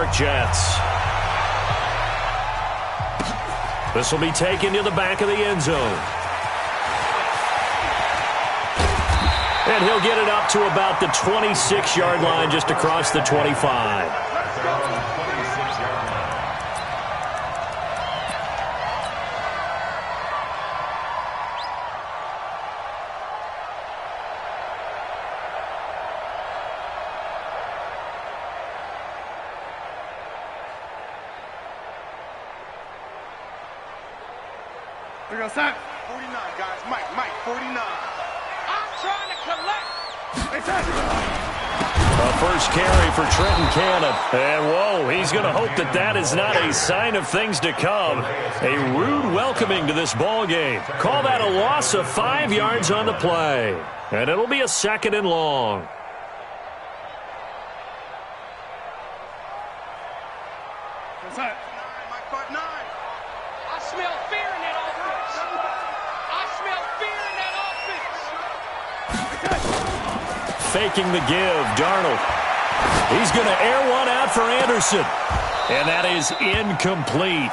York Jets. This will be taken to the back of the end zone. And he'll get it up to about the 26-yard line, just across the 25. Here goes Sam. 49, guys. Mike, 49. I'm trying to collect. A first carry for Trenton Cannon. And, whoa, he's going to hope that that is not a sign of things to come. A rude welcoming to this ball game. Call that a loss of 5 yards on the play. And it'll be a 2nd and long. What's that? Mike, 5-9. I smell fear in that offense. I smell fear in that offense. Faking the give, Darnold. He's going to air one out for Anderson. And that is incomplete.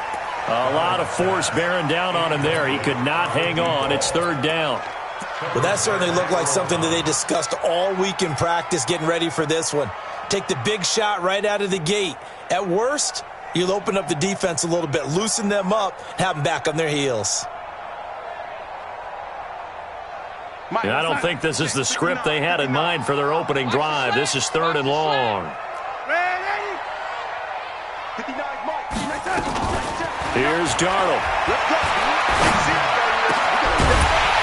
A lot of force bearing down on him there. He could not hang on. It's 3rd down. Well, that certainly looked like something that they discussed all week in practice getting ready for this one. Take the big shot right out of the gate. At worst, you'll open up the defense a little bit, loosen them up, have them back on their heels. And I don't think this is the script they had in mind for their opening drive. This is 3rd and long. Here's Darnold.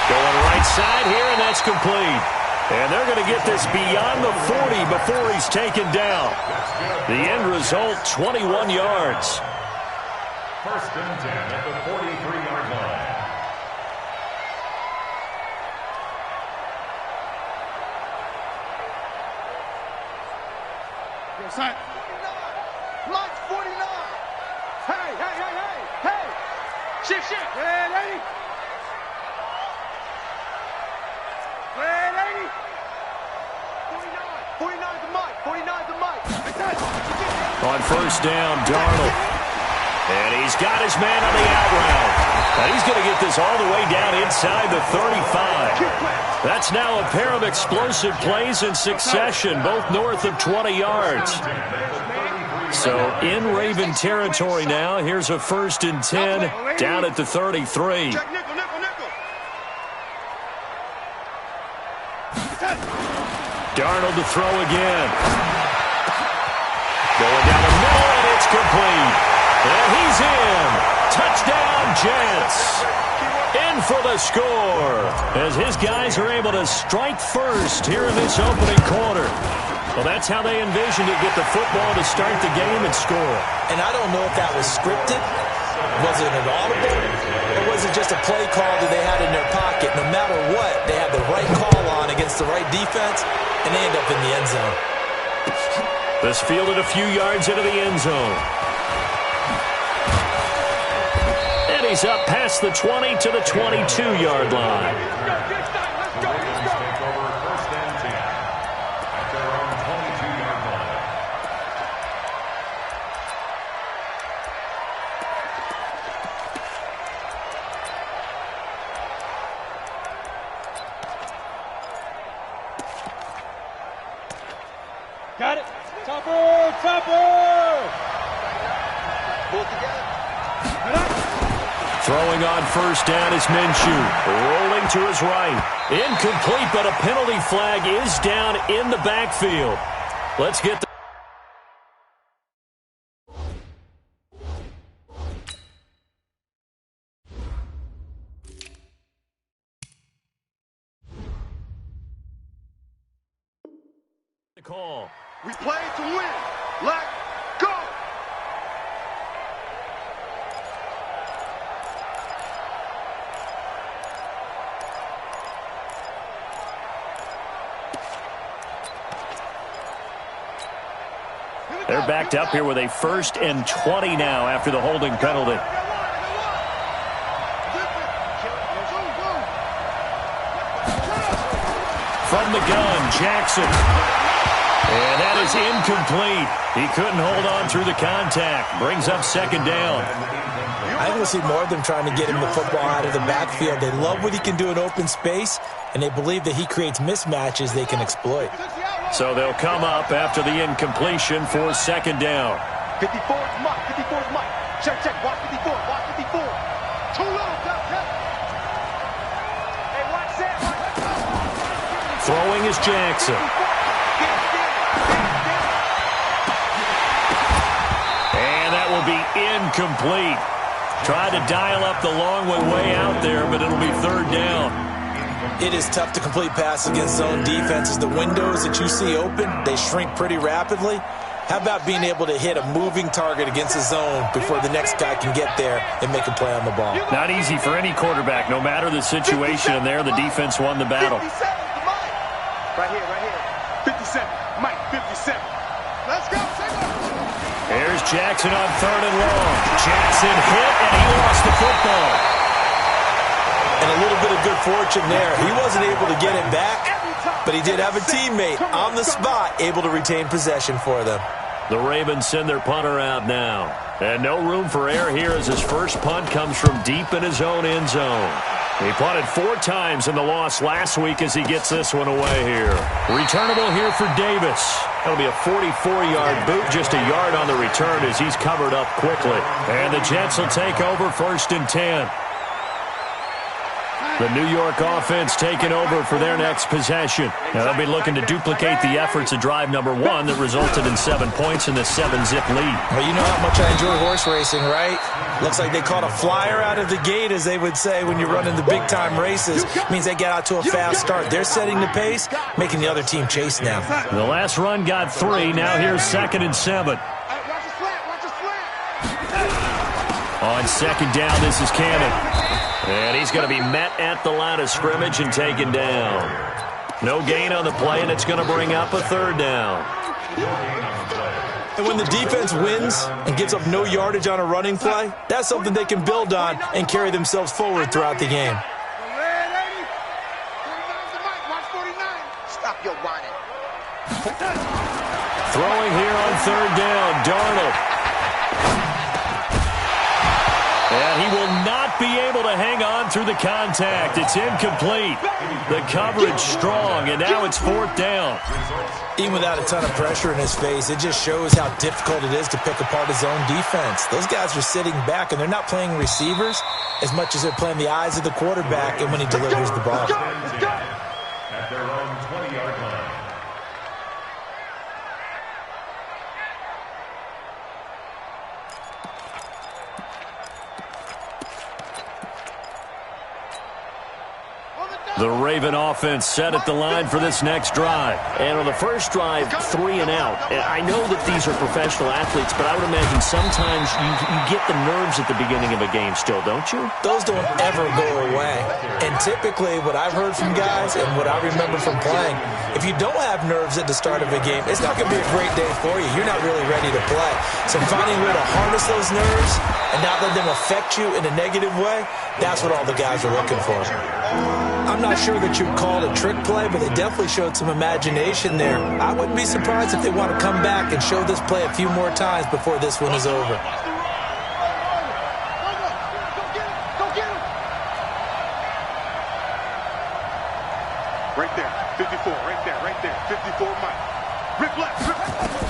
Going right side here, and that's complete. And they're going to get this beyond the 40 before he's taken down. The end result, 21 yards. 1st and 10 at the 43-yard line. Sign. Mike, 49. Hey. Shift. Ready. 49 to Mike. 49 to Mike. On 1st down, Darnold. And he's got his man on the out route. And he's going to get this all the way down inside the 35. That's now a pair of explosive plays in succession, both north of 20 yards. So in Raven territory now. Here's a 1st and 10 down at the 33. Darnold to throw again. Going down the middle, and it's complete. And he's in. Touchdown, Jets. In for the score as his guys are able to strike first here in this opening quarter. Well, that's how they envisioned it, get the football to start the game and score. And I don't know if that was scripted. Was it an audible? Or was it just a play call that they had in their pocket? No matter what, they had the right call on against the right defense, and they end up in the end zone. This fielded a few yards into the end zone. And he's up past the 20 to the 22-yard line. Got it. Topper. Pull together. Throwing on 1st down is Minshew. Rolling to his right. Incomplete, but a penalty flag is down in the backfield. Let's get the call. We play to win. Let's go. They're backed up here with a 1st and 20 now after the holding penalty. From the gun, Jackson. And that is is incomplete. He couldn't hold on through the contact. Brings up second down. I think we'll see more of them trying to get him the football out of the backfield. They love what he can do in open space, and they believe that he creates mismatches they can exploit. So they'll come up after the incompletion for second down. 54 is Mike. 54 is Mike. Check, check. Watch 54. Watch 54. Too little. Hey, watch that. Throwing is Jackson. And that will be incomplete. Tried to dial up the long way out there, but it'll be third down. It is tough to complete passes against zone defenses. The windows that you see open, they shrink pretty rapidly. How about being able to hit a moving target against a zone before the next guy can get there and make a play on the ball? Not easy for any quarterback, no matter the situation, and there the defense won the battle. 57 to Mike. Right here. 57. Mike, 57. Let's go. Here's Jackson on third and long. Jackson hit, and he lost the football. And a little bit of good fortune there. He wasn't able to get it back, but he did have a teammate on the spot able to retain possession for them. The Ravens send their punter out now. And no room for error here as his first punt comes from deep in his own end zone. He punted 4 times in the loss last week as he gets this one away here. Returnable here for Davis. That'll be a 44-yard boot, just a yard on the return as he's covered up quickly. And the Jets will take over first and 10. The New York offense taking over for their next possession. Now they'll be looking to duplicate the efforts of drive number 1 that resulted in 7 points in the 7-zip lead. Well, you know how much I enjoy horse racing, right? Looks like they caught a flyer out of the gate, as they would say when you're running the big-time races. Means they get out to a fast start. They're setting the pace, making the other team chase now. The last run got 3. Now here's 2nd and 7. On second down, this is Cannon. And he's going to be met at the line of scrimmage and taken down. No gain on the play, and it's going to bring up a third down. And when the defense wins and gives up no yardage on a running play, that's something they can build on and carry themselves forward throughout the game. Stop your whining. Throwing here on third down, Darnold. And he will not be able to hang on through the contact. It's incomplete. The coverage strong, and now it's 4th down. Even without a ton of pressure in his face, it just shows how difficult it is to pick apart his own defense. Those guys are sitting back, and they're not playing receivers as much as they're playing the eyes of the quarterback and when he delivers the ball. At their own 20-yard line. The Raven offense set at the line for this next drive. And on the first drive, 3 and out. And I know that these are professional athletes, but I would imagine sometimes you get the nerves at the beginning of a game still, don't you? Those don't ever go away. And typically what I've heard from guys and what I remember from playing, if you don't have nerves at the start of a game, it's not going to be a great day for you. You're not really ready to play. So finding a way to harness those nerves and not let them affect you in a negative way, that's what all the guys are looking for. I'm not sure that you'd call it a trick play, but they definitely showed some imagination there. I wouldn't be surprised if they want to come back and show this play a few more times before this one is over. Right there, 54, right there, 54, Mike. Rip left, rip left.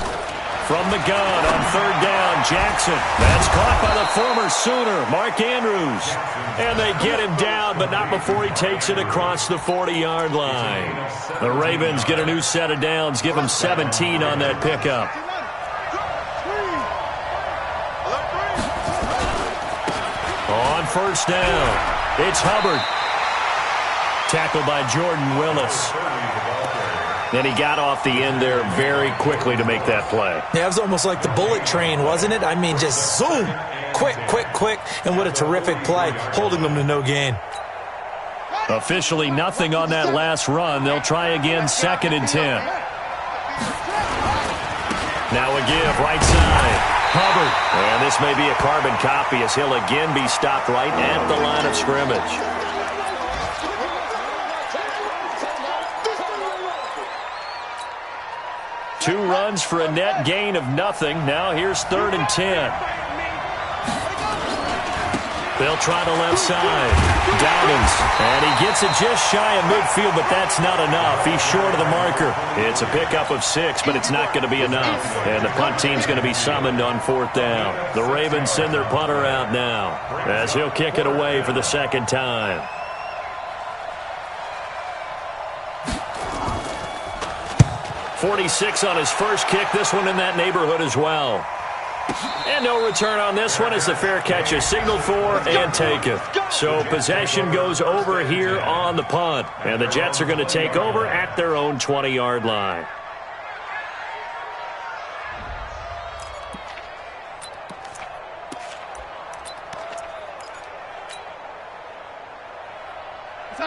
From the gun on third down, Jackson. That's caught by the former Sooner, Mark Andrews. And they get him down, but not before he takes it across the 40-yard line. The Ravens get a new set of downs, give him 17 on that pickup. On first down, it's Hubbard. Tackled by Jordan Willis. Then he got off the end there very quickly to make that play. Yeah, it was almost like the bullet train, wasn't it? I mean, just zoom, quick, and what a terrific play, holding them to no gain. Officially nothing on that last run. They'll try again, 2nd and 10. Now a give, right side. Hubbard. And this may be a carbon copy as he'll again be stopped right at the line of scrimmage. 2 runs for a net gain of nothing. Now here's 3rd and 10. They'll try the left side. Dobbins, and he gets it just shy of midfield, but that's not enough. He's short of the marker. It's a pickup of 6, but it's not going to be enough. And the punt team's going to be summoned on 4th down. The Ravens send their punter out now as he'll kick it away for the 2nd time. .46 on his first kick. This one in that neighborhood as well. And no return on this one as the fair catch is signaled for and taken. So possession goes over here on the punt. And the Jets are going to take over at their own 20-yard line.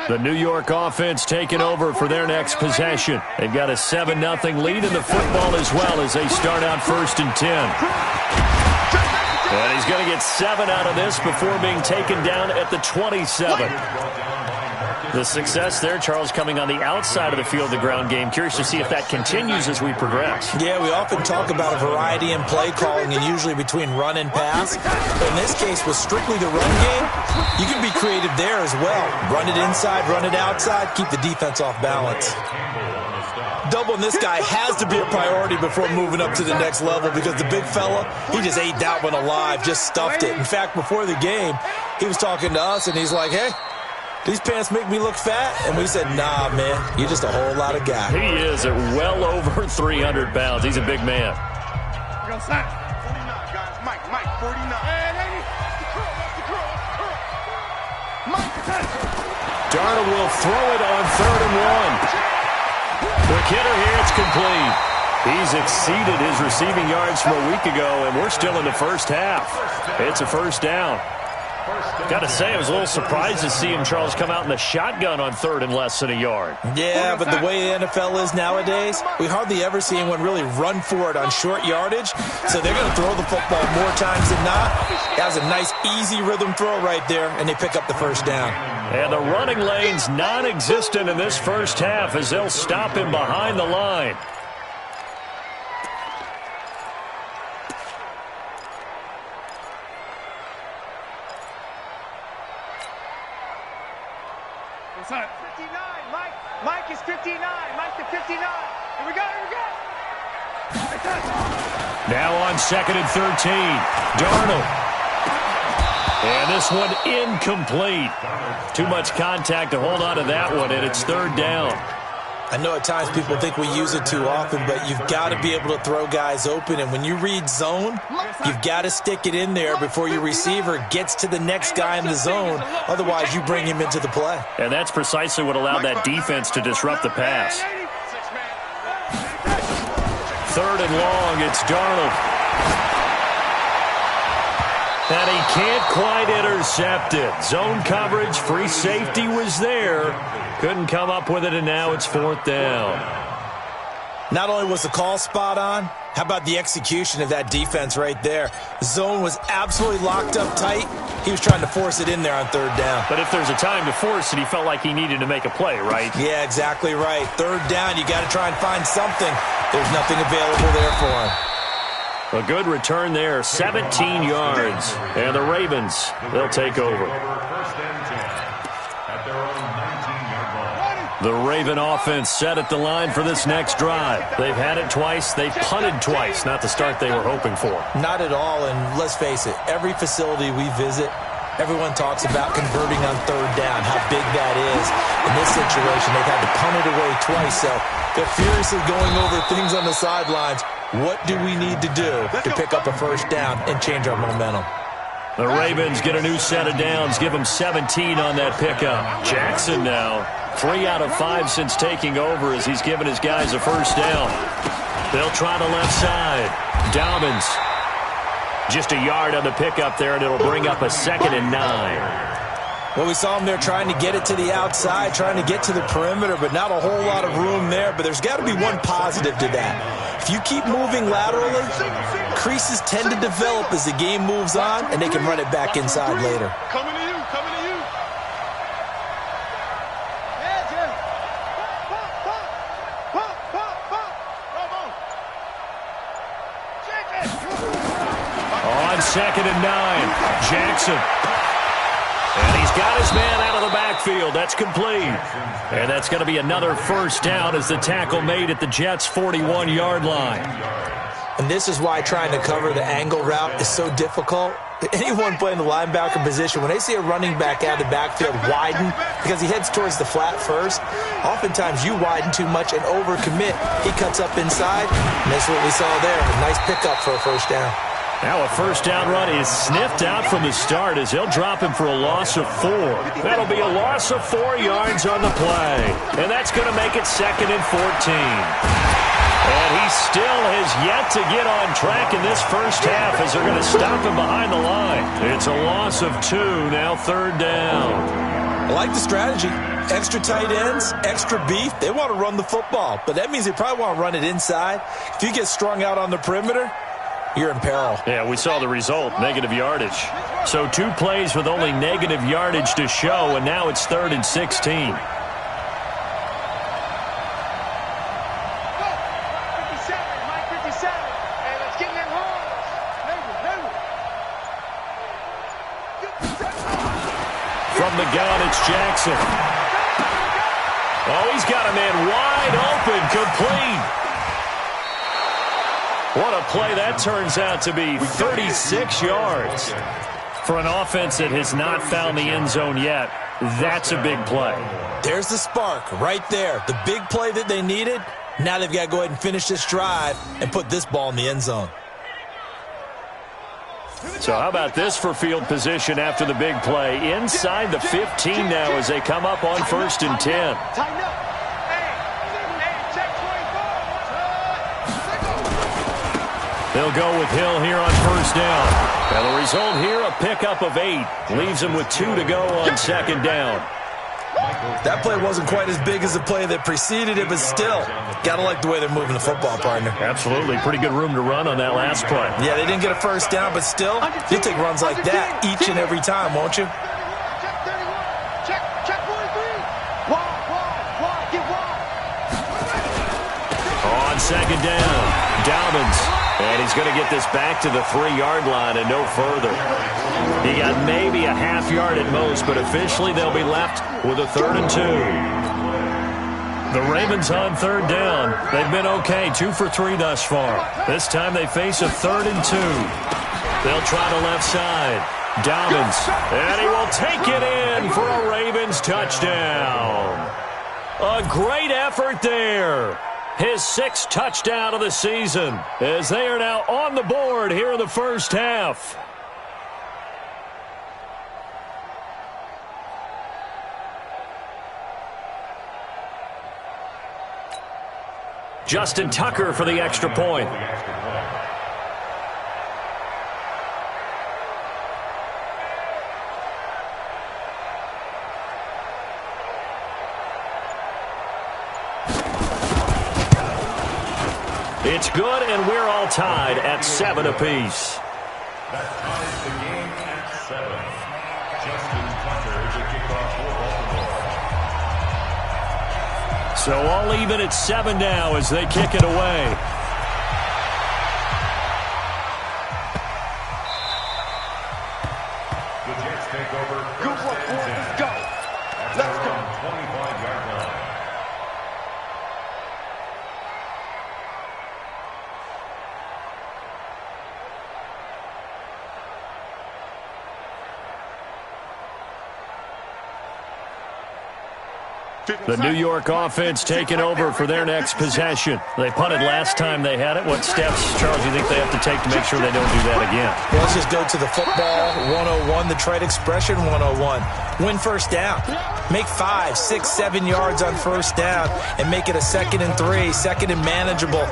The New York offense taking over for their next possession. They've got a 7-0 lead in the football as well as they start out 1st and 10. And he's going to get 7 out of this before being taken down at the 27. The success there, Charles, coming on the outside of the field, the ground game. Curious to see if that continues as we progress. Yeah, we often talk about a variety in play calling and usually between run and pass. But in this case, with strictly the run game, you can be creative there as well. Run it inside, run it outside, keep the defense off balance. Doubling this guy has to be a priority before moving up to the next level because the big fella, he just ate that one alive, just stuffed it. In fact, before the game, he was talking to us, and he's like, hey, these pants make me look fat? And we said, nah, man, you're just a whole lot of guy. He is at well over 300 pounds. He's a big man. Go, Sack. 49, guys. Mike, 49. Hey, lady. Darnold will throw it on 3rd and 1. Quick hitter here, it's complete. He's exceeded his receiving yards from a week ago, and we're still in the first half. It's a 1st down. Got to say, I was a little surprised to see him, Charles, come out in the shotgun on 3rd and less than a yard. Yeah, but the way the NFL is nowadays, we hardly ever see anyone really run for it on short yardage. So they're going to throw the football more times than not. That was a nice, easy rhythm throw right there, and they pick up the 1st down. And the running lane's non-existent in this first half as they'll stop him behind the line. What's that? 59, Mike is 59. Mike to 59. Here we go. Now on 2nd and 13. Darnold. And this one incomplete. Too much contact to hold on to that one, and it's 3rd down. I know at times people think we use it too often, but you've got to be able to throw guys open. And when you read zone, you've got to stick it in there before your receiver gets to the next guy in the zone. Otherwise, you bring him into the play. And that's precisely what allowed that defense to disrupt the pass. 3rd and long, it's Darnold. And he can't quite intercept it. Zone coverage, free safety was there. Couldn't come up with it, and now it's 4th down. Not only was the call spot on, how about the execution of that defense right there? Zone was absolutely locked up tight. He was trying to force it in there on 3rd down. But if there's a time to force it, he felt like he needed to make a play, right? Yeah, exactly right. 3rd down, you got to try and find something. There's nothing available there for him. A good return there, 17 yards. And the Ravens, they'll take over. The Raven offense set at the line for this next drive. They've had it twice. They've punted twice. Not the start they were hoping for. Not at all, and let's face it, every facility we visit, everyone talks about converting on 3rd down, how big that is. In this situation, they've had to punt it away twice, so they're furiously going over things on the sidelines. What do we need to do to pick up a 1st down and change our momentum? The Ravens get a new set of downs, give them 17 on that pickup. Jackson now, 3 out of 5 since taking over as he's given his guys a 1st down. They'll try the left side. Dobbins, just a yard on the pickup there, and it'll bring up a 2nd and 9. Well, we saw him there trying to get it to the outside, trying to get to the perimeter, but not a whole lot of room there. But there's got to be one positive to that. If you keep moving laterally, creases tend to develop as the game moves on, and they can run it back inside later. Coming to you. 2nd and 9. Jackson. And he's got his man out of the backfield. That's complete. And that's going to be another first down as the tackle made at the Jets' 41-yard line. And this is why trying to cover the angle route is so difficult. Anyone playing the linebacker position, when they see a running back out of the backfield widen because he heads towards the flat first, oftentimes you widen too much and overcommit. He cuts up inside, and that's what we saw there. A nice pickup for a first down. Now a first down run is sniffed out from the start as they'll drop him for a loss of 4. That'll be a loss of 4 yards on the play. And that's going to make it 2nd and 14. And he still has yet to get on track in this first half as they're going to stop him behind the line. It's a loss of 2, now 3rd down. I like the strategy. Extra tight ends, extra beef. They want to run the football, but that means they probably want to run it inside. If you get strung out on the perimeter, you're in peril. Yeah, we saw the result, negative yardage. So 2 plays with only negative yardage to show, and now it's 3rd and 16. From the gun, it's Jackson. Oh, he's got a man wide open, complete. What a play that turns out to be, 36 yards. For an offense that has not found the end zone yet, that's a big play. There's the spark right there. The big play that they needed. Now they've got to go ahead and finish this drive and put this ball in the end zone. So how about this for field position after the big play? Inside the 15 now as they come up on 1st and 10. They'll go with Hill here on 1st down. And the result here, a pickup of 8. Leaves them with 2 to go on 2nd down. That play wasn't quite as big as the play that preceded it, but still, got to like the way they're moving the football, partner. Absolutely. Pretty good room to run on that last play. Yeah, they didn't get a first down, but still, you'll take runs like that each and every time, won't you? On 2nd down, Dobbins. And he's going to get this back to the 3-yard line and no further. He got maybe a half yard at most, but officially they'll be left with a 3rd and 2. The Ravens on 3rd down. They've been okay, 2 for 3 thus far. This time they face a 3rd and 2. They'll try the left side. Dobbins, and he will take it in for a Ravens touchdown. A great effort there. His 6th touchdown of the season as they are now on the board here in the first half. Justin Tucker for the extra point. It's good, and we're all tied at 7 apiece. That ties the game at 7. Justin Tucker to kick off for Baltimore. So all even at 7 now as they kick it away. The Jets take over. Good work, boys. Let's go. Let's go. 25-yard line. The New York offense taking over for their next possession. They punted last time they had it. What steps, Charles, do you think they have to take to make sure they don't do that again? Well, let's just go to the football 101, the trade expression 101. Win first down. Make 5, 6, 7 yards on first down and make it a 2nd and 3, 2nd and manageable.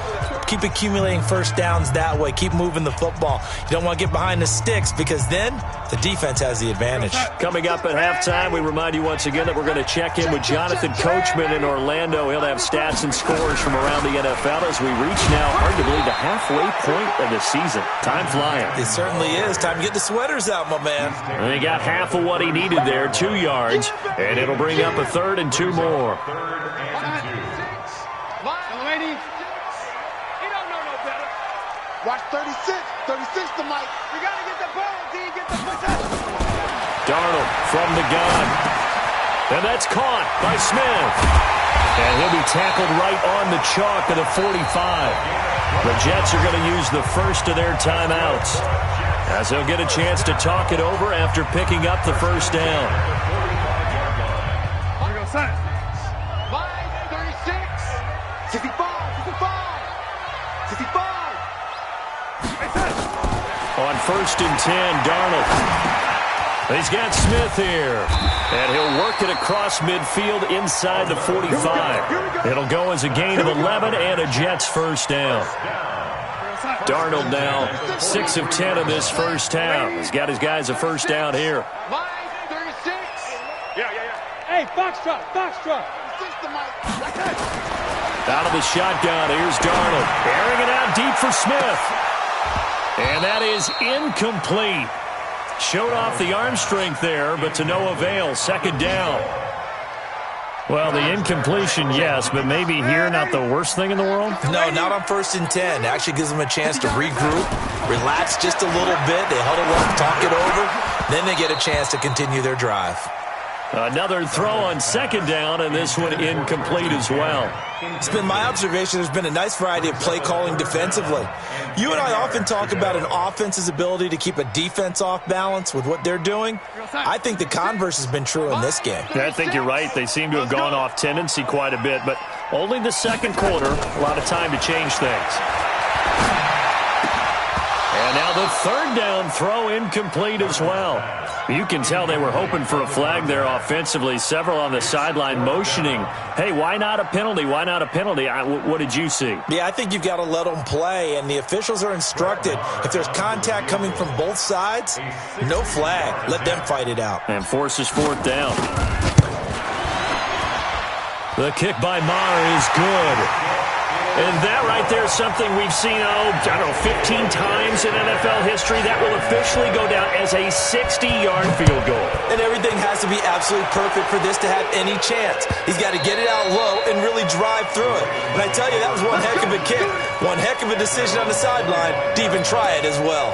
Keep accumulating first downs that way. Keep moving the football. You don't want to get behind the sticks because then the defense has the advantage. Coming up at halftime, we remind you once again that we're going to check in with Jonathan Coachman in Orlando. He'll have stats and scores from around the NFL as we reach now arguably the halfway point of the season. Time flying. It certainly is. Time to get the sweaters out, my man. And he got half of what he needed there, 2 yards, and it'll bring up a 3rd and 2 more. 3rd and 2. Lady, he don't know no better. Watch 36. 36 to Mike. You got to get the ball, D. Get the ball. Darnold from the gun. And that's caught by Smith. And he'll be tackled right on the chalk of the 45. The Jets are going to use the first of their timeouts, as they'll get a chance to talk it over after picking up the first down. Here we go, son. 36. 65. 65. 65. On first and 10, Darnold. He's got Smith here, and he'll work it across midfield inside the 45. It'll go as a gain of 11 and a Jets first down. Darnold now 6 of 10 in this first half. He's got his guys a first down here. 36. Yeah. Hey, Foxtrot. Out of the shotgun, here's Darnold. Airing it out deep for Smith. And that is incomplete. Showed off the arm strength there, but to no avail. Second down. Well, the incompletion, yes, but maybe here not the worst thing in the world? No, not on first and 10. Actually gives them a chance to regroup, relax just a little bit. They huddle up, talk it over. Then they get a chance to continue their drive. Another throw on second down, and this one incomplete as well. It's been my observation there's been a nice variety of play calling defensively. You and I often talk about an offense's ability to keep a defense off balance with what they're doing. I think the converse has been true in this game. Yeah, I think you're right. They seem to have gone off tendency quite a bit, but only the second quarter, a lot of time to change things. And now the third down throw incomplete as well. You can tell they were hoping for a flag there offensively. Several on the sideline motioning, hey, why not a penalty? Why not a penalty? What did you see? Yeah, I think you've got to let them play, and the officials are instructed if there's contact coming from both sides, no flag. Let them fight it out. And forces fourth down. The kick by Maher is good. And that right there is something we've seen, 15 times in NFL history. That will officially go down as a 60-yard field goal. And everything has to be absolutely perfect for this to have any chance. He's got to get it out low and really drive through it. And I tell you, that was one heck of a kick. One heck of a decision on the sideline to even try it as well.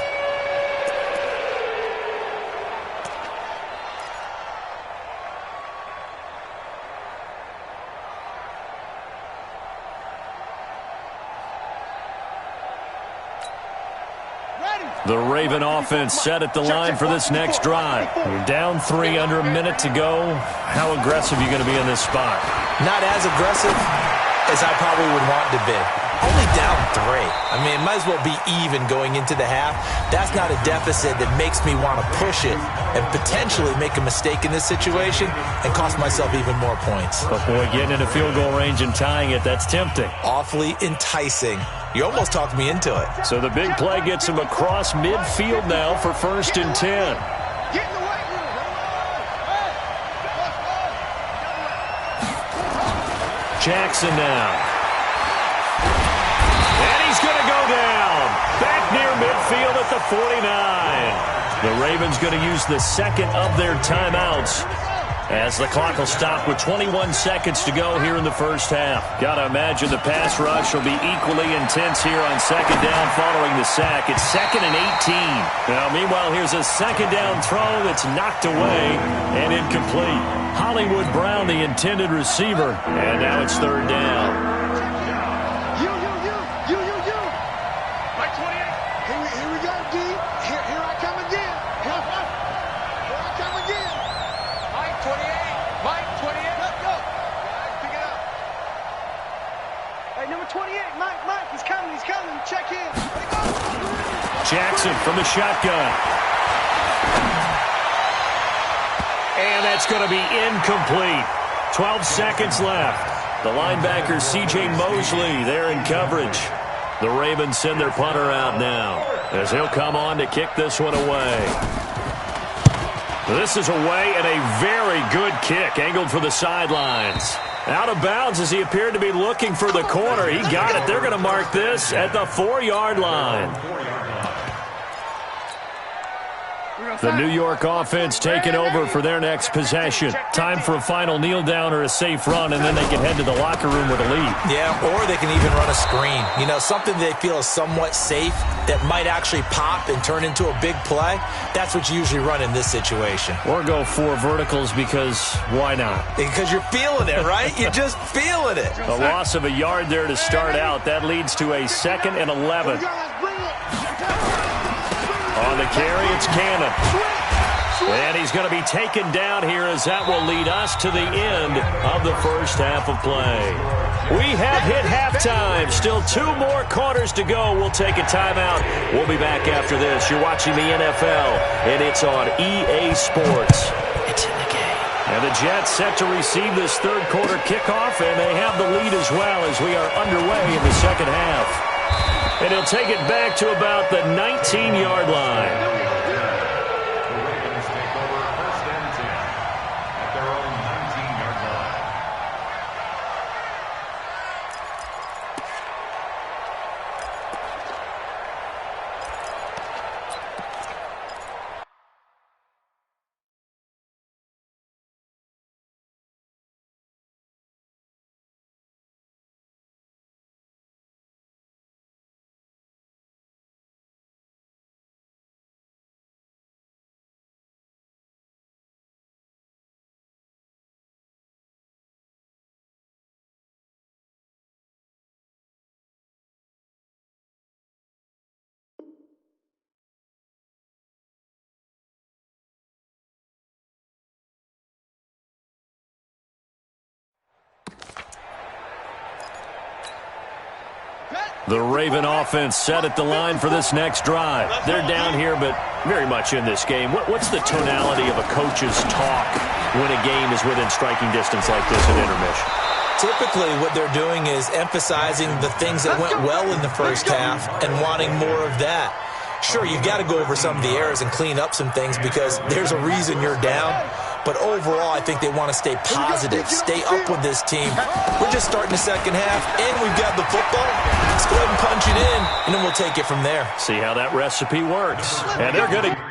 The Raven offense set at the line for this next drive. You're down 3 under a minute to go. How aggressive are you going to be in this spot? Not as aggressive as I probably would want to be. Only down 3. I mean, it might as well be even going into the half. That's not a deficit that makes me want to push it and potentially make a mistake in this situation and cost myself even more points. But boy, getting into field goal range and tying it, that's tempting. Awfully enticing. You almost talked me into it. So the big play gets him across midfield now for first and 10. Get in the weight room. Jackson now. And he's going to go down. Back near midfield at the 49. The Ravens going to use the second of their timeouts, as the clock will stop with 21 seconds to go here in the first half. Got to imagine the pass rush will be equally intense here on second down following the sack. It's 2nd and 18. Now, meanwhile, here's a second down throw that's knocked away and incomplete. Hollywood Brown, the intended receiver, and now it's third down. Mike 28. Here we go, D. Here I come again. Here I come again. Mike 28. Mike 28. Let's go. Pick it up. Hey, number 28. Mike, he's coming. Check in. Jackson from the shotgun. And that's going to be incomplete. 12 seconds left. The linebacker, C.J. Mosley, there in coverage. The Ravens send their punter out now, as he'll come on to kick this one away. This is away, and a very good kick, angled for the sidelines. Out of bounds as he appeared to be looking for the corner. He got it. They're going to mark this at the 4-yard line. The New York offense taking over for their next possession. Time for a final kneel down or a safe run, and then they can head to the locker room with a lead. Yeah, or they can even run a screen. You know, something they feel is somewhat safe that might actually pop and turn into a big play. That's what you usually run in this situation. Or go 4 verticals because why not? Because you're feeling it, right? You're just feeling it. A loss of a yard there to start out. That leads to a 2nd and 11. On the carry, it's Cannon. And he's going to be taken down here as that will lead us to the end of the first half of play. We have hit halftime. Still 2 more quarters to go. We'll take a timeout. We'll be back after this. You're watching the NFL, and it's on EA Sports. It's in the game. And the Jets set to receive this third quarter kickoff, and they have the lead as well as we are underway in the second half. And he'll take it back to about the 19-yard line. The Ravens take over 1st and 10 at their own 19-yard line. The Raven offense set at the line for this next drive. They're down here, but very much in this game. What's the tonality of a coach's talk when a game is within striking distance like this at intermission? Typically, what they're doing is emphasizing the things that went well in the first half and wanting more of that. Sure, you've got to go over some of the errors and clean up some things because there's a reason you're down. But overall, I think they want to stay positive, stay up with this team. We're just starting the second half, and we've got the football. Let's go ahead and punch it in, and then we'll take it from there. See how that recipe works. And they're going to...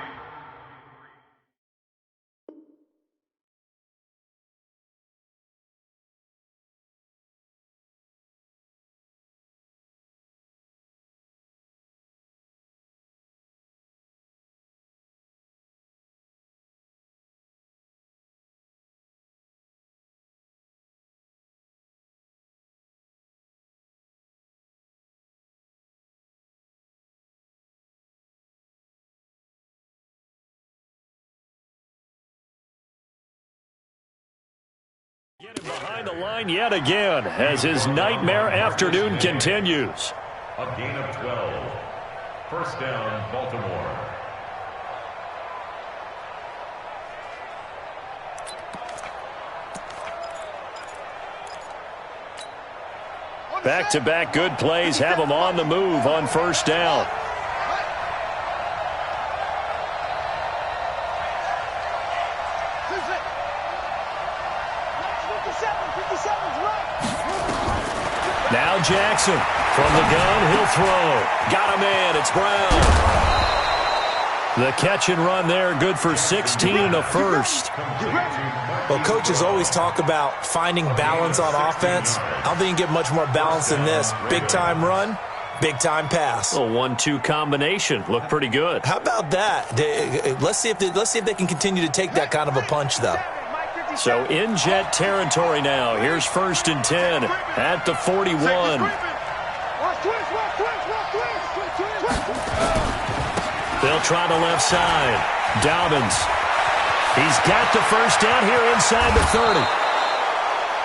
Get him behind the line yet again as his nightmare afternoon continues. A gain of 12. First down, Baltimore. Back-to-back good plays have him on the move on first down. Now Jackson from the gun, he'll throw. Got a man, it's Brown. The catch and run there, good for 16 and a first. Well, coaches always talk about finding balance on offense. I don't think you can get much more balance than this. Big-time run, big-time pass. A 1-2 combination. Looked pretty good. How about that? Let's see if they can continue to take that kind of a punch, though. So in Jet territory now. Here's 1st and 10 at the 41. They'll try the left side. Dobbins. He's got the first down here inside the 30.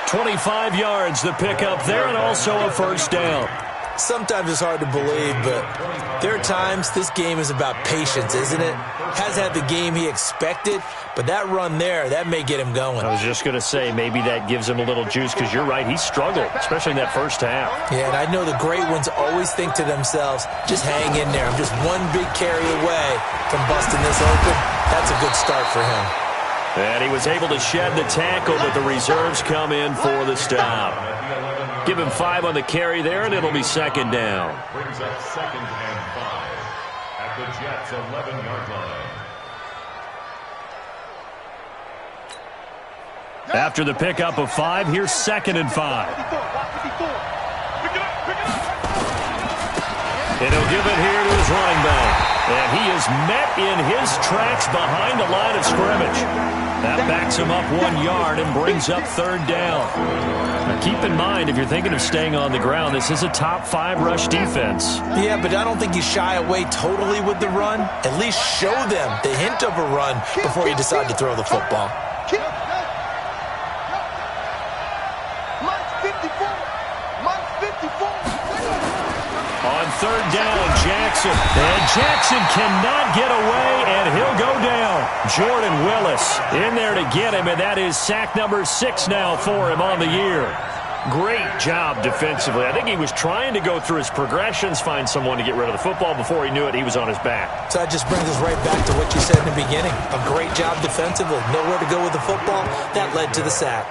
25 yards the pickup there, and also a first down. Sometimes it's hard to believe, but there are times this game is about patience, isn't it? Has had the game he expected, but that run there, that may get him going. I was just going to say, maybe that gives him a little juice, because you're right, he struggled, especially in that first half. Yeah, and I know the great ones always think to themselves, just hang in there. I'm just one big carry away from busting this open. That's a good start for him. And he was able to shed the tackle, but the reserves come in for the stop. Give him 5 on the carry there, and it'll be second down. Brings up 2nd and 5 at the Jets' 11-yard line. After the pickup of 5, here's 2nd and 5. And he'll give it here to his running back. And he is met in his tracks behind the line of scrimmage. That backs him up 1 yard and brings up 3rd down. Now keep in mind, if you're thinking of staying on the ground, this is a top 5 rush defense. Yeah, but I don't think you shy away totally with the run. At least show them the hint of a run before you decide to throw the football. On 3rd down, Jackson. And Jackson cannot get away, and he'll go down. Jordan Willis in there to get him, and that is sack number 6 now for him on the year. Great job defensively. I think he was trying to go through his progressions, find someone to get rid of the football. Before he knew it, he was on his back. So that just brings us right back to what you said in the beginning. A great job defensively. Nowhere to go with the football. That led to the sack.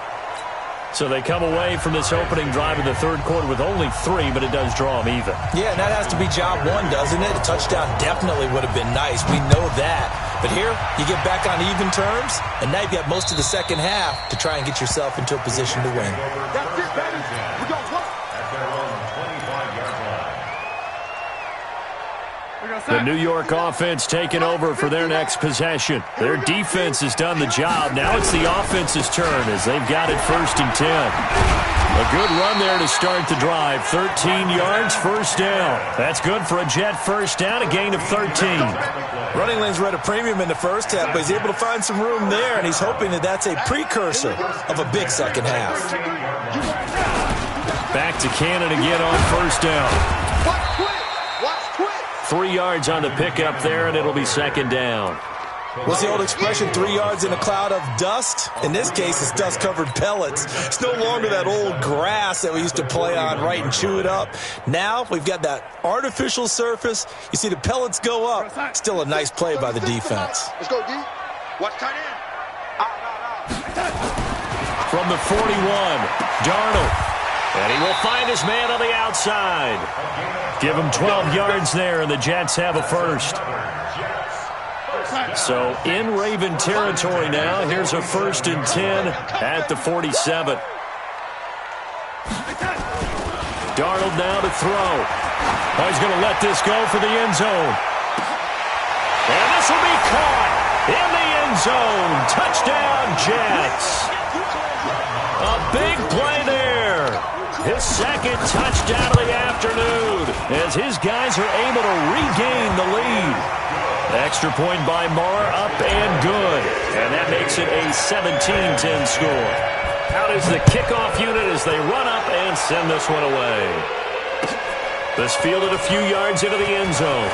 So they come away from this opening drive in the 3rd quarter with only 3, but it does draw them even. Yeah, and that has to be job 1, doesn't it? A touchdown definitely would have been nice. We know that. But here, you get back on even terms, and now you've got most of the second half to try and get yourself into a position to win. That's it, baby. We got one. At their own 25-yard line. The New York offense taking over for their next possession. Their defense has done the job. Now it's the offense's turn as they've got it 1st and 10. A good run there to start the drive. 13 yards, 1st down. That's good for a Jet 1st down, a gain of 13. Running lanes were at a premium in the first half, but he's able to find some room there, and he's hoping that that's a precursor of a big second half. Back to Cannon again on 1st down. Watch quick. 3 yards on the pickup there, and it'll be 2nd down. What's the old expression, 3 yards in a cloud of dust? In this case, it's dust-covered pellets. It's no longer that old grass that we used to play on, right, and chew it up. Now we've got that artificial surface. You see the pellets go up. Still a nice play by the defense. Let's go, D. Watch tight end. From the 41, Darnold. And he will find his man on the outside. Give him 12 yards there, and the Jets have a 1st. So in Raven territory now, here's a 1st and 10 at the 47. Darnold now to throw. Oh, he's going to let this go for the end zone. And this will be caught in the end zone. Touchdown, Jets. A big play there. His 2nd touchdown of the afternoon as his guys are able to regain the lead. Extra point by Marr, up and good. And that makes it a 17-10 score. Out is the kickoff unit as they run up and send this one away. This fielded a few yards into the end zone.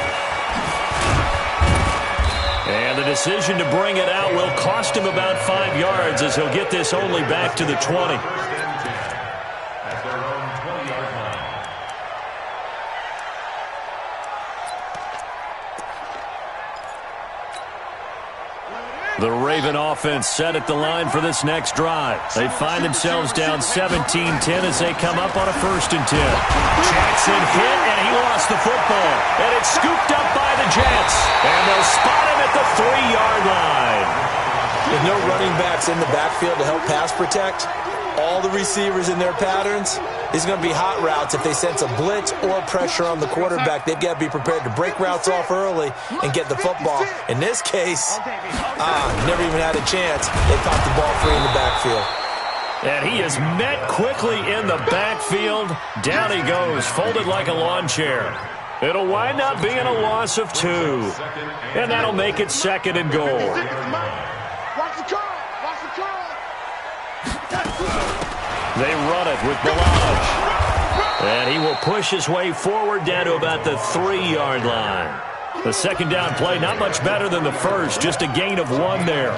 And the decision to bring it out will cost him about 5 yards as he'll get this only back to the 20. At their own 20-yard line. The Raven offense set at the line for this next drive. They find themselves down 17-10 as they come up on a 1st and 10. Jackson hit, and he lost the football. And it's scooped up by the Jets. And they'll spot him at the 3-yard line. With no running backs in the backfield to help pass protect, all the receivers in their patterns, it's going to be hot routes. If they sense a blitz or pressure on the quarterback, they've got to be prepared to break routes off early and get the football. In this case, never even had a chance. They popped the ball free in the backfield. And he is met quickly in the backfield. Down he goes, folded like a lawn chair. It'll wind up being a loss of 2. And that'll make it 2nd and goal. Watch the curl. Watch the curl. They run it with Ballage. And he will push his way forward down to about the 3-yard line. The 2nd down play, not much better than the first, just a gain of 1 there.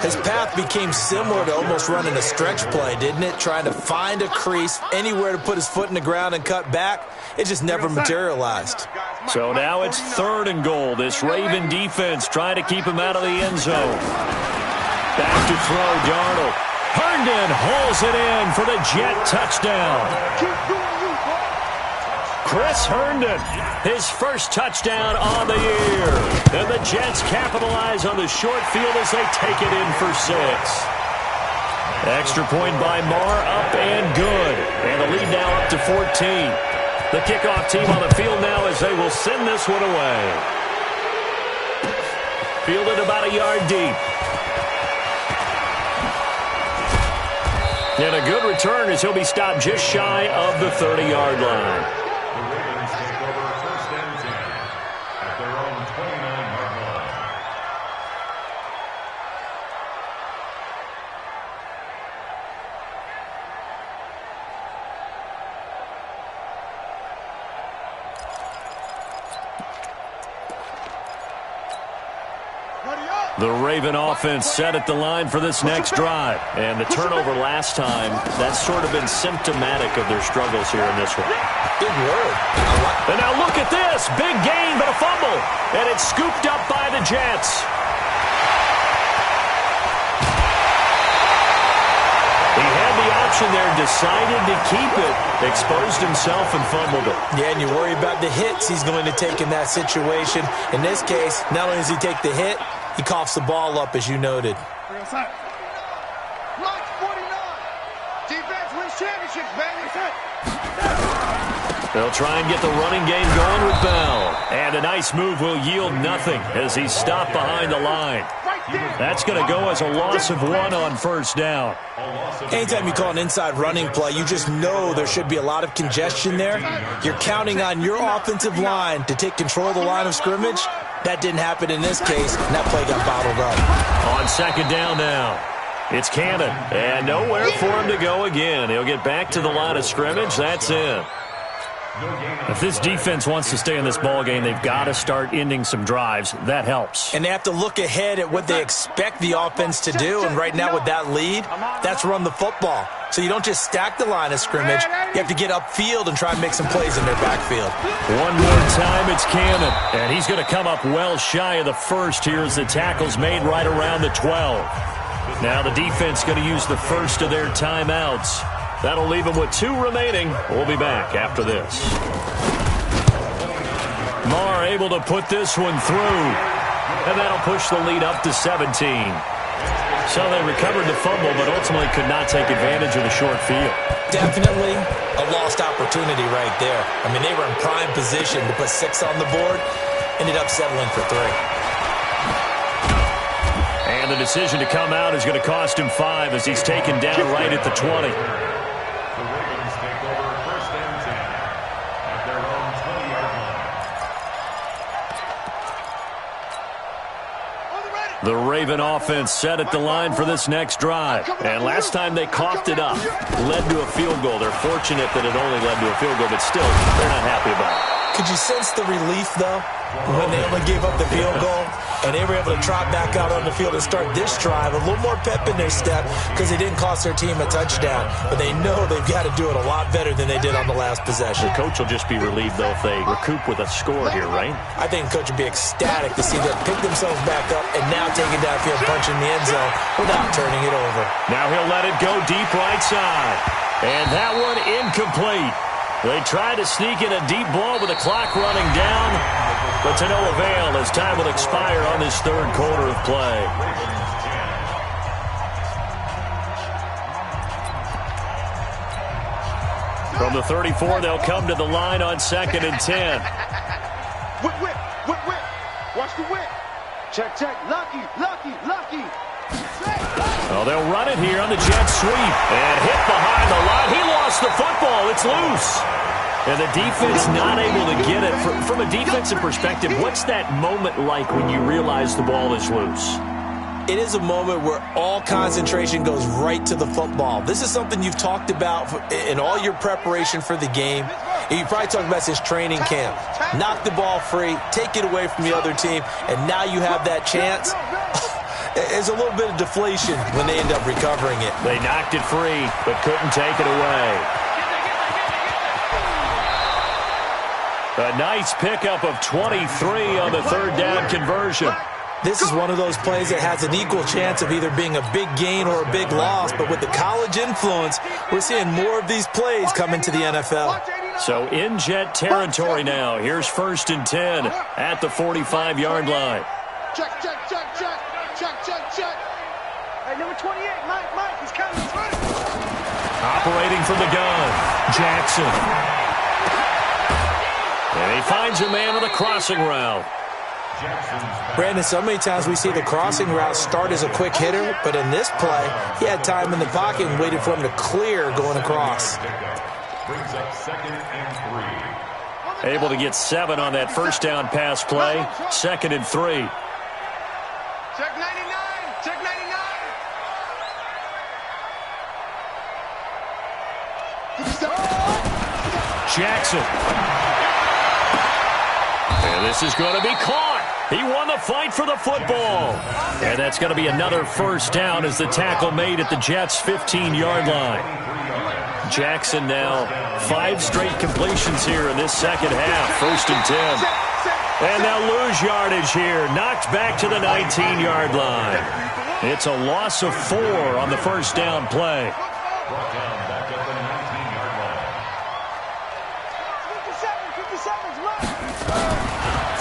His path became similar to almost running a stretch play, didn't it? Trying to find a crease, anywhere to put his foot in the ground and cut back. It just never materialized. So now it's 3rd and goal. This Raven defense trying to keep him out of the end zone. Back to throw, Darnold. Herndon hauls it in for the Jet touchdown. Chris Herndon, his first touchdown on the year. And the Jets capitalize on the short field as they take it in for 6. Extra point by Marr, up and good. And the lead now up to 14. The kickoff team on the field now as they will send this one away. Fielded about a yard deep. And a good return as he'll be stopped just shy of the 30-yard line. The Ravens take over first and 10 at their own 29-yard line. The Raven offense set at the line for this next drive. And the turnover last time, that's sort of been symptomatic of their struggles here in this one. Big word. And now look at this. Big gain, but a fumble. And it's scooped up by the Jets. He had the option there, decided to keep it, exposed himself and fumbled it. Yeah, and you worry about the hits he's going to take in that situation. In this case, not only does he take the hit, he coughs the ball up, as you noted. Block 49. Defense wins championships, baby. They'll try and get the running game going with Bell. And a nice move will yield nothing as he's stopped behind the line. That's going to go as a loss of 1 on first down. Anytime you call an inside running play, you just know there should be a lot of congestion there. You're counting on your offensive line to take control of the line of scrimmage. That didn't happen in this case, and that play got bottled up. On second down now, it's Cannon. And nowhere for him to go again. He'll get back to the line of scrimmage. That's it. If this defense wants to stay in this ballgame, they've got to start ending some drives. That helps. And they have to look ahead at what they expect the offense to do. And right now with that lead, that's run the football. So you don't just stack the line of scrimmage. You have to get upfield and try and make some plays in their backfield. One more time, it's Cannon. And he's going to come up well shy of the first here as the tackle's made right around the 12. Now the defense going to use the first of their timeouts. That'll leave them with 2 remaining. We'll be back after this. Marr able to put this one through. And that'll push the lead up to 17. So they recovered the fumble, but ultimately could not take advantage of the short field. Definitely A lost opportunity right there. I mean, they were in prime position to put 6 on the board. Ended up settling for 3. And the decision to come out is going to cost him 5 as he's taken down right at the 20. The Raven offense set at the line for this next drive. And last time they coughed it up. Led to a field goal. They're fortunate that it only led to a field goal, but still, they're not happy about it. Could you sense the relief, though, when they only gave up the field goal? And they were able to trot back out on the field and start this drive. A little more pep in their step because they didn't cost their team a touchdown. But they know they've got to do it a lot better than they did on the last possession. The coach will just be relieved, though, if they recoup with a score here, right? I think the coach would be ecstatic to see them pick themselves back up and now take it downfield, punch in the end zone without turning it over. Now he'll let it go deep right side. And that one incomplete. They tried to sneak in a deep ball with the clock running down, but to no avail as time will expire on this third quarter of play. From the 34, they'll come to the line on 2nd and 10. Whip. Watch the whip. Check. Lucky. Oh, they'll run it here on the jet sweep. And hit behind the line. He lost the football. It's loose. And the defense not able to get it. From a defensive perspective, what's that moment like when you realize the ball is loose? It is a moment where all concentration goes right to the football. This is something you've talked about in all your preparation for the game. And you probably talked about since training camp. Knock the ball free, take it away from the other team, and now you have that chance. There's a little bit of deflation when they end up recovering it. They knocked it free, but couldn't take it away. A nice pickup of 23 on the third down conversion. This is one of those plays that has an equal chance of either being a big gain or a big loss, but with the college influence, we're seeing more of these plays come into the NFL. So in Jet territory now. Here's 1st and 10 at the 45-yard line. Check. Hey, number 28, Mike, he's coming. Operating from the gun, Jackson. And he finds a man on the crossing route. Brandon, so many times we see the crossing route start as a quick hitter, but in this play, he had time in the pocket and waited for him to clear going across. Brings up 2nd and 3. Able to get 7 on that first down pass play. 2nd and 3. Check 99, check 99. Jackson. And this is going to be caught. He won the fight for the football. And that's going to be another first down as the tackle made at the Jets' 15-yard line. Jackson now 5 straight completions here in this second half. 1st and 10. And they'll lose yardage here. Knocked back to the 19-yard line. It's a loss of 4 on the first down play. Brought down back at the 19-yard line. 57,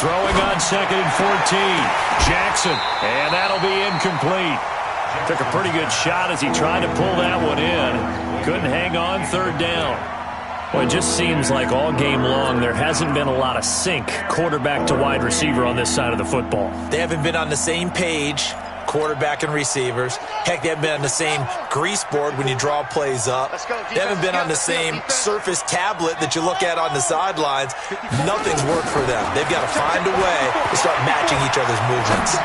Throwing on 2nd and 14. Jackson. And that'll be incomplete. Took a pretty good shot as he tried to pull that one in. Couldn't hang on 3rd down. Well, it just seems like all game long there hasn't been a lot of sync quarterback to wide receiver on this side of the football. They haven't been on the same page, quarterback and receivers. Heck, they haven't been on the same grease board when you draw plays up. They haven't been on the same Surface tablet that you look at on the sidelines. Nothing's worked for them. They've got to find a way to start matching each other's movements.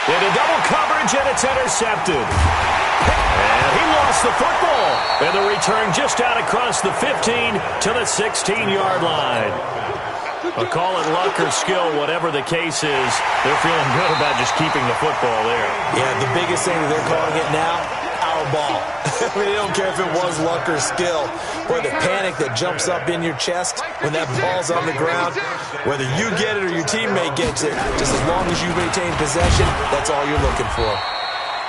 Into double coverage, and it's intercepted. And he lost the football. And the return just out across the 15 to the 16-yard line. I'll call it luck or skill, whatever the case is. They're feeling good about just keeping the football there. Yeah, the biggest thing that they're calling it now, our ball. I mean, they don't care if it was luck or skill. Boy, the panic that jumps up in your chest when that ball's on the ground, whether you get it or your teammate gets it, just as long as you retain possession, that's all you're looking for.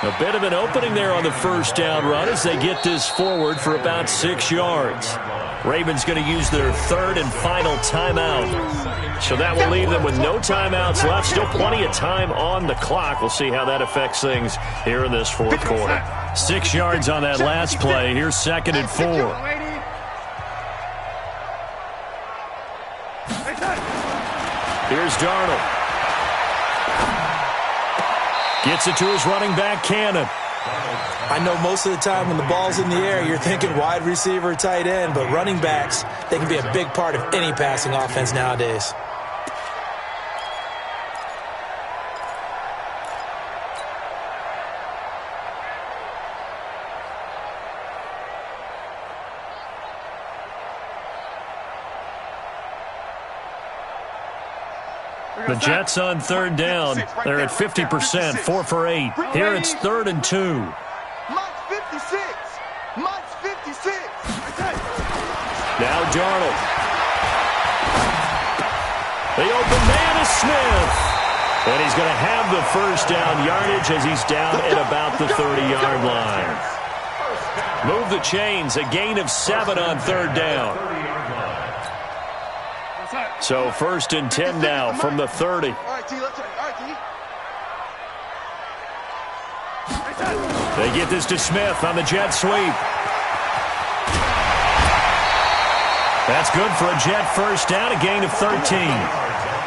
A bit of an opening there on the first down run as they get this forward for about 6 yards. Ravens going to use their 3rd and final timeout. So that will leave them with no timeouts left. Still plenty of time on the clock. We'll see how that affects things here in this 4th quarter. 6 yards on that last play. Here's 2nd and 4. Here's Darnold. Gets it to his running back, Cannon. I know most of the time when the ball's in the air, you're thinking wide receiver, tight end, but running backs, they can be a big part of any passing offense nowadays. The Jets on 3rd down. They're at 50%, 4 for 8. Here it's 3rd and 2. Mike's 56. Mike's 56. Now Darnold. The open man is Smith. And he's going to have the first down yardage as he's down at about the 30-yard line. Move the chains, a gain of 7 on 3rd down. So 1st and 10 now from the 30. All right, T, let's all right, T. They get this to Smith on the jet sweep. That's good for a Jet first down, a gain of 13.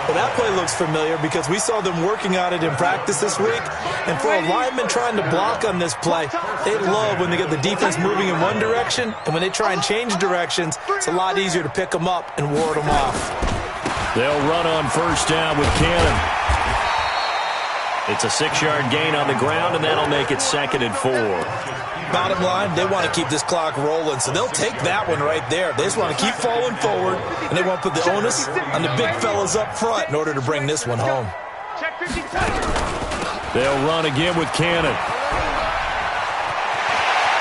Well, that play looks familiar because we saw them working on it in practice this week. And for a lineman trying to block on this play, they love when they get the defense moving in one direction. And when they try and change directions, it's a lot easier to pick them up and ward them off. They'll run on first down with Cannon. It's a 6-yard gain on the ground, and that'll make it 2nd and 4. Bottom line, they want to keep this clock rolling, so they'll take that one right there. They just want to keep falling forward, and they want to put the onus on the big fellas up front in order to bring this one home. They'll run again with Cannon.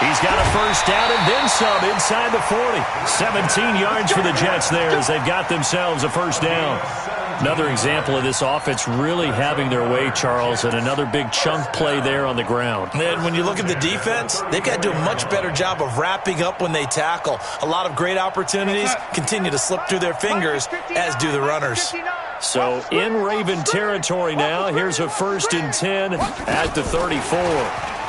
He's got a first down and then some inside the 40. 17 yards for the Jets there as they've got themselves a first down. Another example of this offense really having their way, Charles, and another big chunk play there on the ground. And when you look at the defense, they've got to do a much better job of wrapping up when they tackle. A lot of great opportunities continue to slip through their fingers, as do the runners. So in Raven territory now, here's a 1st and 10 at the 34.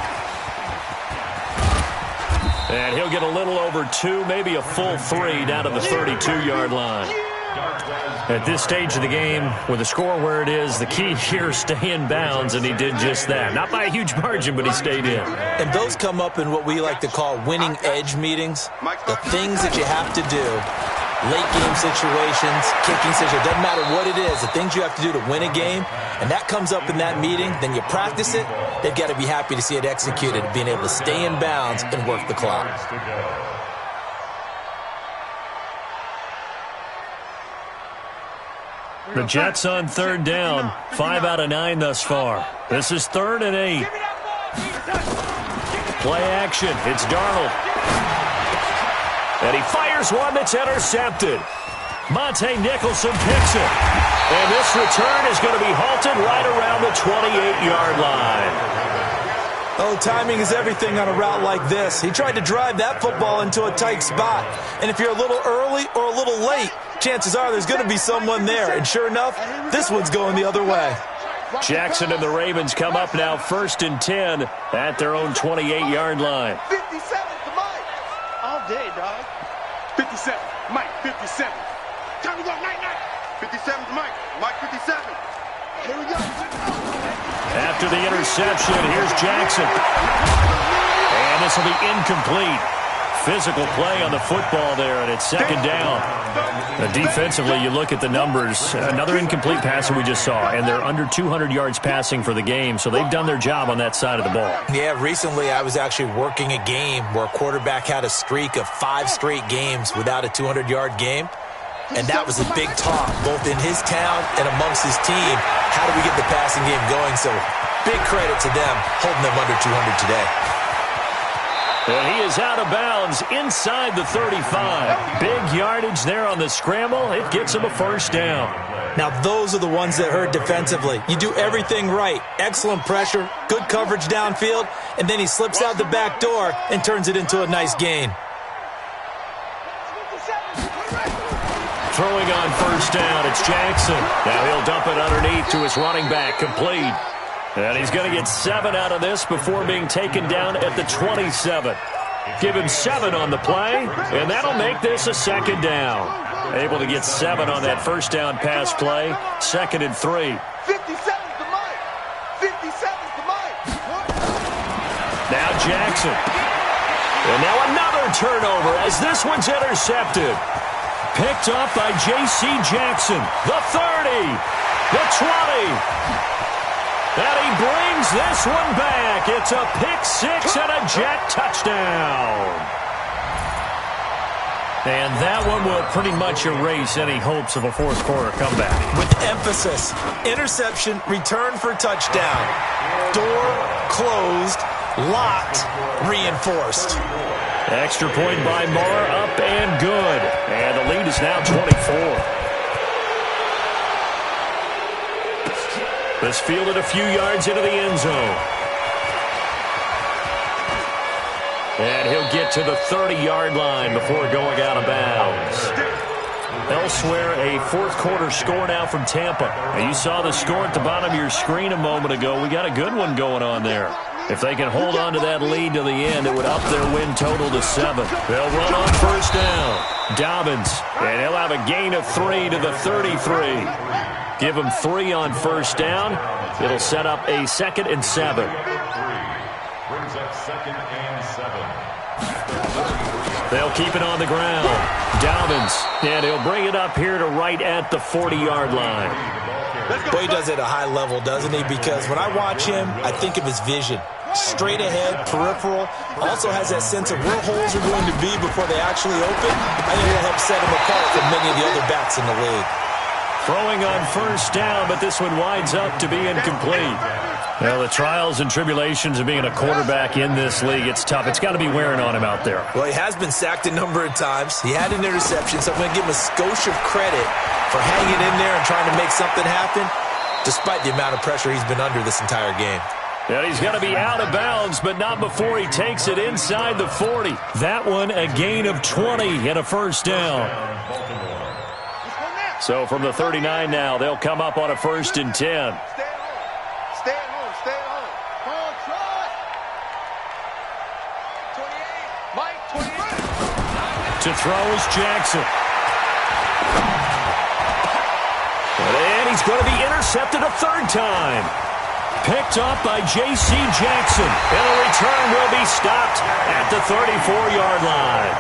And he'll get a little over 2, maybe a full 3 down to the 32-yard line. At this stage of the game, with the score where it is, the key here is stay in bounds, and he did just that. Not by a huge margin, but he stayed in. And those come up in what we like to call winning edge meetings. The things that you have to do, late game situations, kicking situations, doesn't matter what it is, the things you have to do to win a game, and that comes up in that meeting, then you practice it, they've got to be happy to see it executed, being able to stay in bounds and work the clock. The Jets on 3rd down, 5 out of 9 thus far. This is 3rd and 8. Play action, it's Darnold. And he fires one that's intercepted. Monte Nicholson picks it. And this return is going to be halted right around the 28-yard line. Oh, timing is everything on a route like this. He tried to drive that football into a tight spot. And if you're a little early or a little late, chances are there's going to be someone there. And sure enough, this one's going the other way. Jackson and the Ravens come up now 1st and 10 at their own 28-yard line. 57 to Mike. All day, dog. 57. Mike, 57. Time to go, night. 57 to Mike. Mike, 57. Here we go. After the interception, here's Jackson. And this will be incomplete. Physical play on the football there, and it's 2nd down. Defensively, you look at the numbers. Another incomplete pass that we just saw, and they're under 200 yards passing for the game, so they've done their job on that side of the ball. Yeah, recently I was actually working a game where a quarterback had a streak of 5 straight games without a 200-yard game. And that was a big talk, both in his town and amongst his team. How do we get the passing game going? So big credit to them holding them under 200 today. And he is out of bounds inside the 35. Big yardage there on the scramble. It gets him a 1st down. Now, those are the ones that hurt defensively. You do everything right. Excellent pressure, good coverage downfield, and then he slips out the back door and turns it into a nice gain. Throwing on 1st down, it's Jackson. Now he'll dump it underneath to his running back, complete. And he's going to get 7 out of this before being taken down at the 27. Give him 7 on the play, and that'll make this a 2nd down. Able to get 7 on that 1st down pass play, 2nd and 3. 57 to Mike. 57 to Mike. Now Jackson. And now another turnover as this one's intercepted. Picked off by J.C. Jackson. The 30. The 20. And he brings this one back. It's a pick 6 and a Jet touchdown. And that one will pretty much erase any hopes of a 4th quarter comeback. With emphasis, interception, return for touchdown. Door closed, locked, reinforced. Extra point by Marr, up and good. And the lead is now 24. This fielded a few yards into the end zone. And he'll get to the 30-yard line before going out of bounds. Elsewhere, a 4th quarter score now from Tampa. Now, you saw the score at the bottom of your screen a moment ago. We got a good one going on there. If they can hold on to that lead to the end, it would up their win total to 7. They'll run on 1st down. Dobbins, and he'll have a gain of 3 to the 33. Give him 3 on 1st down. It'll set up a 2nd and 7. Brings up 2nd and 7. They'll keep it on the ground. Dobbins, and he'll bring it up here to right at the 40-yard line. Boy, he does it at a high level, doesn't he? Because when I watch him, I think of his vision. Straight ahead, peripheral. Also has that sense of where holes are going to be before they actually open. I think it'll help set him apart from many of the other backs in the league. Throwing on 1st down, but this one winds up to be incomplete. Well, the trials and tribulations of being a quarterback in this league, it's tough. It's got to be wearing on him out there. Well, he has been sacked a number of times. He had an interception, so I'm going to give him a skosh of credit for hanging in there and trying to make something happen, despite the amount of pressure he's been under this entire game. And he's going to be out of bounds, but not before he takes it inside the 40. That one, a gain of 20 and a 1st down. So from the 39 now, they'll come up on a 1st and 10. Stay at home. Stay at home. Come on, try. 28. Mike, To throw is Jackson. And he's going to be intercepted a third time. Picked up by J.C. Jackson. And the return will be stopped at the 34-yard line.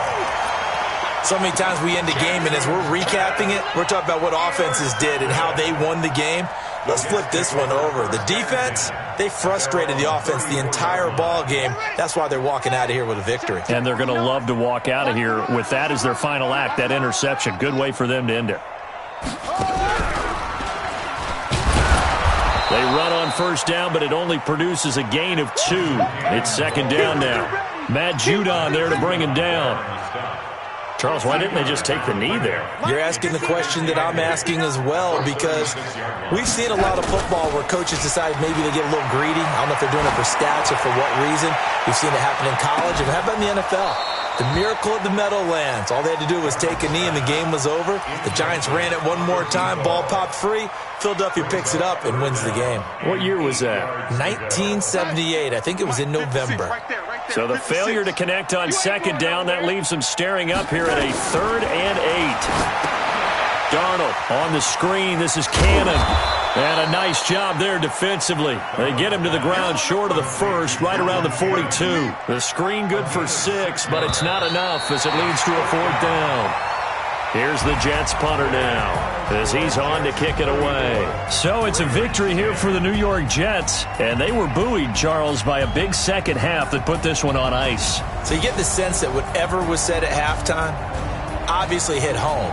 So many times we end the game, and as we're recapping it, we're talking about what offenses did and how they won the game. Let's flip this one over. The defense, they frustrated the offense the entire ball game. That's why they're walking out of here with a victory. And they're going to love to walk out of here with that as their final act, that interception. Good way for them to end it. They run on first down, but it only produces a gain of 2. It's second down now. Matt Judon there to bring him down. Charles, why didn't they just take the knee there? You're asking the question that I'm asking as well, because we've seen a lot of football where coaches decide maybe they get a little greedy. I don't know if they're doing it for stats or for what reason. We've seen it happen in college, and how about in the NFL? The miracle of the Meadowlands. All they had to do was take a knee, and the game was over. The Giants ran it one more time. Ball popped free. Philadelphia picks it up and wins the game. What year was that? 1978. I think it was in November. So the failure to connect on second down, that leaves them staring up here at a 3rd and 8. Darnold on the screen. This is Cannon. And a nice job there defensively. They get him to the ground short of the first, right around the 42. The screen good for 6, but it's not enough as it leads to a 4th down. Here's the Jets punter now as he's on to kick it away. So it's a victory here for the New York Jets, and they were buoyed, Charles, by a big second half that put this one on ice. So you get the sense that whatever was said at halftime obviously hit home.